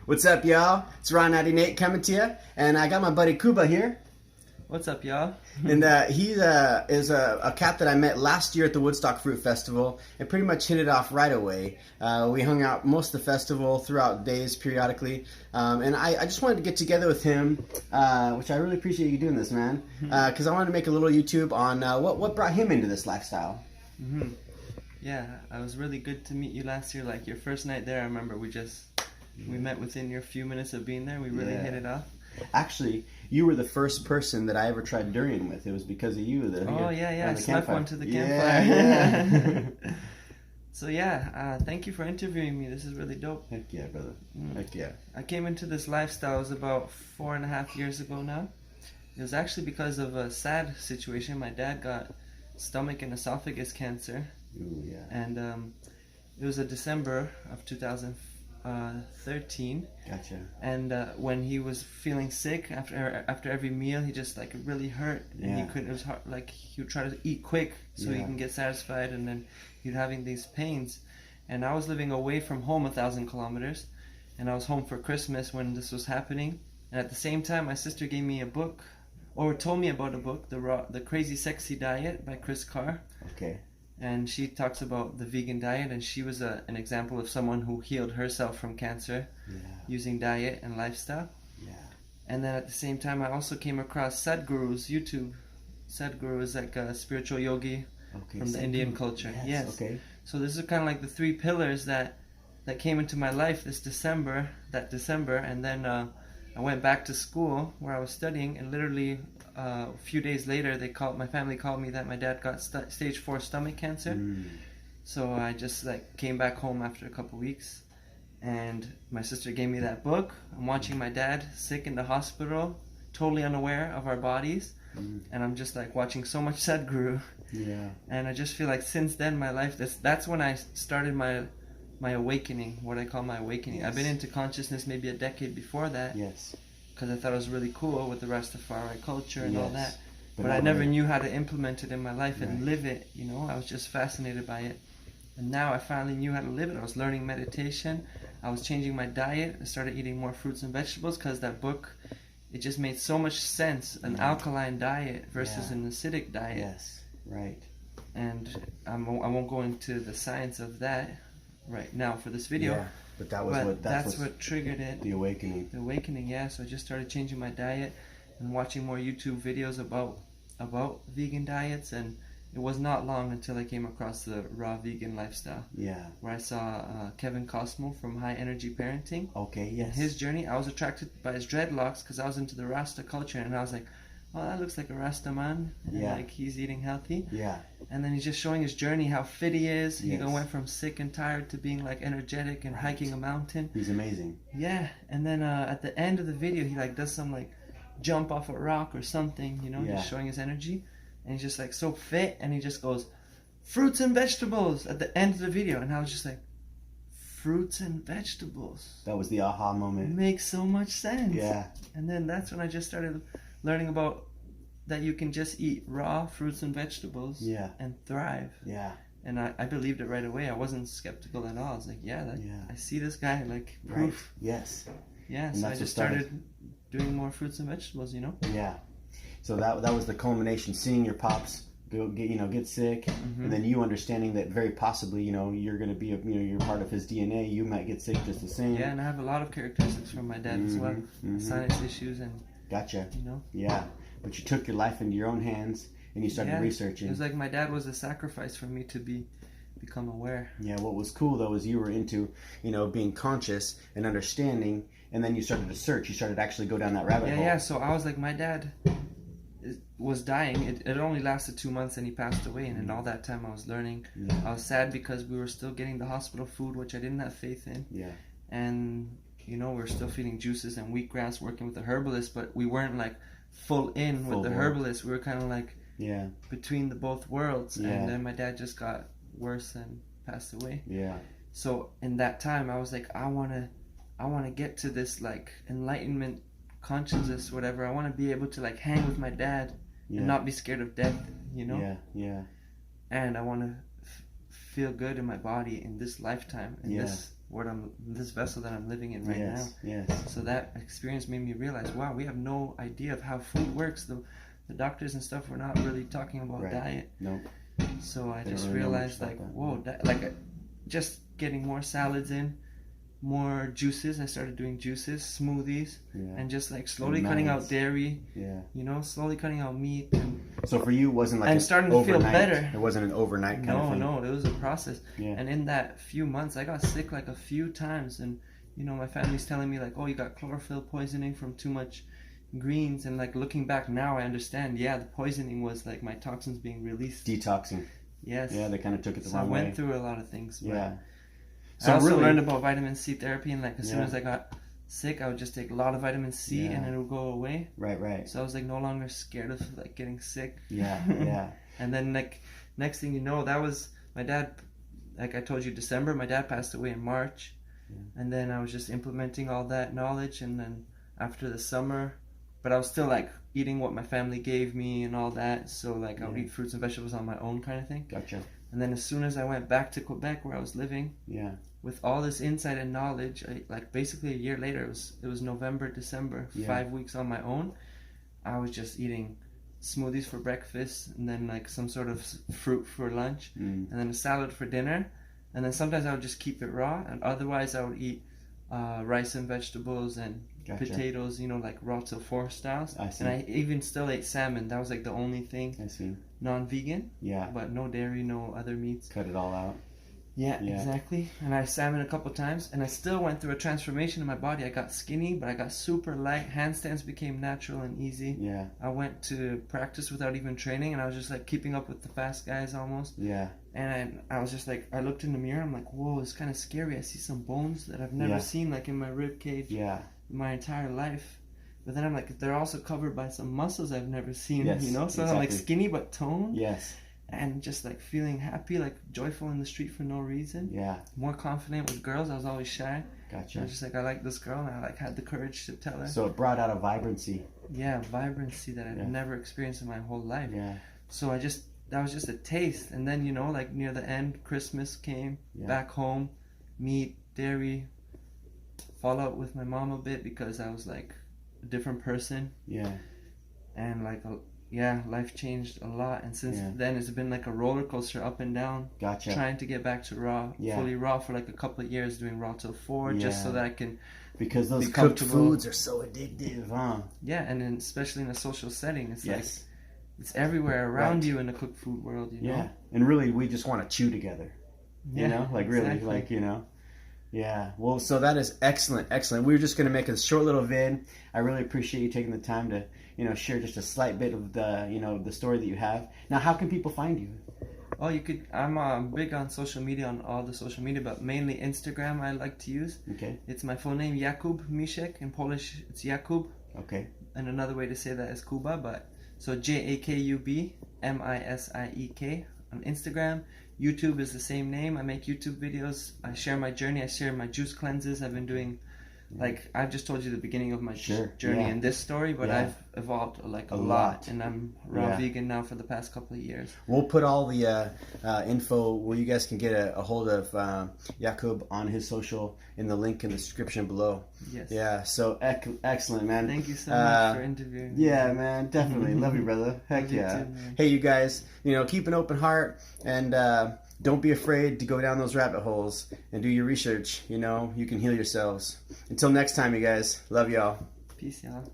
What's up, y'all? It's Ron 98 coming to you, and I got my buddy Kuba here. What's up, y'all? And he is a cat that I met last year at the Woodstock Fruit Festival and pretty much hit it off right away. We hung out most of the festival throughout days periodically. And I just wanted to get together with him, which I really appreciate you doing this, man. Because I wanted to make a little YouTube on what brought him into this lifestyle. Mm-hmm. Yeah, it was really good to meet you last year. Like your first night there, I remember we met within your few minutes of being there. We really hit it off. Actually, you were the first person that I ever tried durian with. It was because of you. I snuck one to the campfire. Yeah. So thank you for interviewing me. This is really dope. Heck yeah, brother. Heck yeah. I came into this lifestyle, it was about 4.5 years ago now. It was actually because of a sad situation. My dad got stomach and esophagus cancer. Ooh, yeah. And it was a December of 2013. Gotcha. And when he was feeling sick after every meal, he just like it really hurt, and he couldn't. It was hard. Like he would try to eat quick so he can get satisfied, and then he'd having these pains. And I was living away from home 1,000 kilometers, and I was home for Christmas when this was happening. And at the same time, my sister gave me a book, or told me about a book, the Crazy Sexy Diet by Chris Carr. Okay. And she talks about the vegan diet, and she was an example of someone who healed herself from cancer using diet and lifestyle. Yeah. And then at the same time, I also came across Sadhguru's YouTube. Sadhguru is like a spiritual yogi from the Indian culture. Yes. Okay. So this is kind of like the three pillars that came into my life that December, and then I went back to school where I was studying, and literally a few days later, my family called me that my dad got stage 4 stomach cancer. So I just came back home after a couple weeks, and my sister gave me that book. I'm watching my dad sick in the hospital, totally unaware of our bodies, and I'm just watching so much Sadhguru. Yeah. And I just feel like since then my life, that's when I started my awakening, what I call my awakening. I've been into consciousness maybe a decade before that. Yes. Because I thought it was really cool with the Rastafari culture and all that. But I never knew how to implement it in my life and live it, I was just fascinated by it. And now I finally knew how to live it. I was learning meditation. I was changing my diet. I started eating more fruits and vegetables because that book, it just made so much sense. An alkaline diet versus an acidic diet. Yes, right. And I won't go into the science of that right now for this video. Yeah. But that's what triggered it. The awakening. The awakening, yeah. So I just started changing my diet and watching more YouTube videos about vegan diets, and it was not long until I came across the raw vegan lifestyle. Yeah. Where I saw Kevin Cosmo from High Energy Parenting. Okay, yes. And his journey, I was attracted by his dreadlocks because I was into the Rasta culture, and I was like, oh, that looks like a Rasta man. And he's eating healthy. Yeah. And then he's just showing his journey, how fit he is. He went from sick and tired to being energetic and hiking a mountain. He's amazing. Yeah. And then at the end of the video, he does some jump off a rock or something, just showing his energy. And he's just so fit, and he just goes, fruits and vegetables at the end of the video. And I was just like, fruits and vegetables. That was the aha moment. It makes so much sense. Yeah. And then that's when I just started learning about that you can just eat raw fruits and vegetables and thrive. Yeah. And I believed it right away. I wasn't skeptical at all. I was like, I see this guy, proof. Right. Yes. Yeah, and so I just started doing more fruits and vegetables, Yeah. So that was the culmination, seeing your pops get sick, and then you understanding that very possibly, you're going to be, you're part of his DNA. You might get sick just the same. Yeah, and I have a lot of characteristics from my dad as well. Sinus issues and... Gotcha. Yeah. But you took your life into your own hands, and you started researching. It was like my dad was a sacrifice for me to become aware. Yeah, what was cool, though, is you were into, being conscious and understanding, and then you started to search. You started to actually go down that rabbit hole. Yeah, so I was like, my dad was dying. It only lasted 2 months, and he passed away, and in all that time I was learning. I was sad because we were still getting the hospital food, which I didn't have faith in. Yeah. And, we were still feeding juices and wheatgrass, working with the herbalist, but we weren't full with the herbalist. We were kind of between the both worlds. And then my dad just got worse and passed away. Yeah. So in that time I was like, I wanna get to this enlightenment consciousness, whatever. I wanna be able to hang with my dad and not be scared of death, Yeah. And I wanna feel good in my body in this lifetime, in this vessel that I'm living in right now. Yes. So that experience made me realize, wow, we have no idea of how food works. The doctors and stuff were not really talking about diet. Nope. So I They don't just really know much realized, about like, that. whoa, just getting more salads in, more juices. I started doing juices, smoothies, and just like slowly cutting out dairy. Yeah. You know, slowly cutting out meat. And so for you, it wasn't like I'm starting to feel better. It wasn't an overnight kind of thing. No, it was a process. Yeah. And in that few months, I got sick like a few times, and you know, my family's telling me like, oh, you got chlorophyll poisoning from too much greens, and like looking back now, I understand. Yeah, the poisoning was like my toxins being released. Detoxing. Yes. Yeah, they kind of took it the So wrong way. I went through a lot of things. Yeah. So I also learned about vitamin C therapy, and like as soon as I got sick, I would just take a lot of vitamin C, and it would go away. Right. So I was like no longer scared of like getting sick. Yeah. And then like next thing you know, that was my dad. Like I told you, December. My dad passed away in March, and then I was just implementing all that knowledge. And then after the summer, but I was still like eating what my family gave me and all that. So like I would eat fruits and vegetables on my own kind of thing. Gotcha. And then as soon as I went back to Quebec, where I was living, with all this insight and knowledge, like basically a year later, it was November, December, 5 weeks on my own. I was just eating smoothies for breakfast, and then like some sort of fruit for lunch, and then a salad for dinner. And then sometimes I would just keep it raw, and otherwise I would eat rice and vegetables and potatoes, you know, like raw till four styles. I see. And I even still ate salmon. That was like the only thing. I see. Non-vegan. Yeah. But no dairy, no other meats. Cut it all out. Yeah, exactly. And I salmon a couple times, and I still went through a transformation in my body. I got skinny, but I got super light. Handstands became natural and easy. Yeah. I went to practice without even training, and I was just like keeping up with the fast guys almost. Yeah. And I was just like, I looked in the mirror, I'm like, whoa, it's kind of scary. I see some bones that I've never seen, like in my rib cage my entire life. But then I'm like, they're also covered by some muscles I've never seen, you know? So I'm like skinny but toned. Yes. And just like feeling happy, like joyful in the street for no reason. Yeah. More confident with girls. I was always shy. Gotcha. I was just like, I like this girl, and I like had the courage to tell her. So it brought out a vibrancy. Yeah, vibrancy that I've never experienced in my whole life. Yeah. So that was just a taste. And then, you know, like near the end, Christmas came, back home, meat, dairy, fall out with my mom a bit because I was like a different person. Yeah. And like, life changed a lot. And since then, it's been like a roller coaster up and down. Gotcha. Trying to get back to raw, fully raw for like a couple of years, doing raw till 4, just so that I can because those cooked foods are so addictive, huh? Yeah, and then especially in a social setting, it's like it's everywhere around you in the cooked food world, you know? Yeah, and really, we just want to chew together. You know, like really, like, you know. Yeah, well, so that is excellent. We were just going to make a short little vid. I really appreciate you taking the time to, you know, share just a slight bit of the, you know, the story that you have. Now, how can people find you? Oh, you could. I'm big on social media, on all the social media, but mainly Instagram I like to use. Okay. It's my full name, Jakub Misiek. In Polish, it's Jakub. Okay. And another way to say that is Kuba, but so Jakub Misiek on Instagram. YouTube is the same name. I make YouTube videos. I share my journey. I share my juice cleanses. I've been doing, like, I've just told you the beginning of my journey in this story, but I've evolved like a lot, and I'm raw vegan now for the past couple of years. We'll put all the info where you guys can get a hold of Jakub on his social in the link in the description below. Yes. Yeah, so excellent, man. Thank you so much for interviewing me. Yeah, man, definitely. Love you, brother. Heck yeah. Too, hey, you guys, you know, keep an open heart, and don't be afraid to go down those rabbit holes and do your research. You know, you can heal yourselves. Until next time, you guys. Love y'all. Peace, y'all.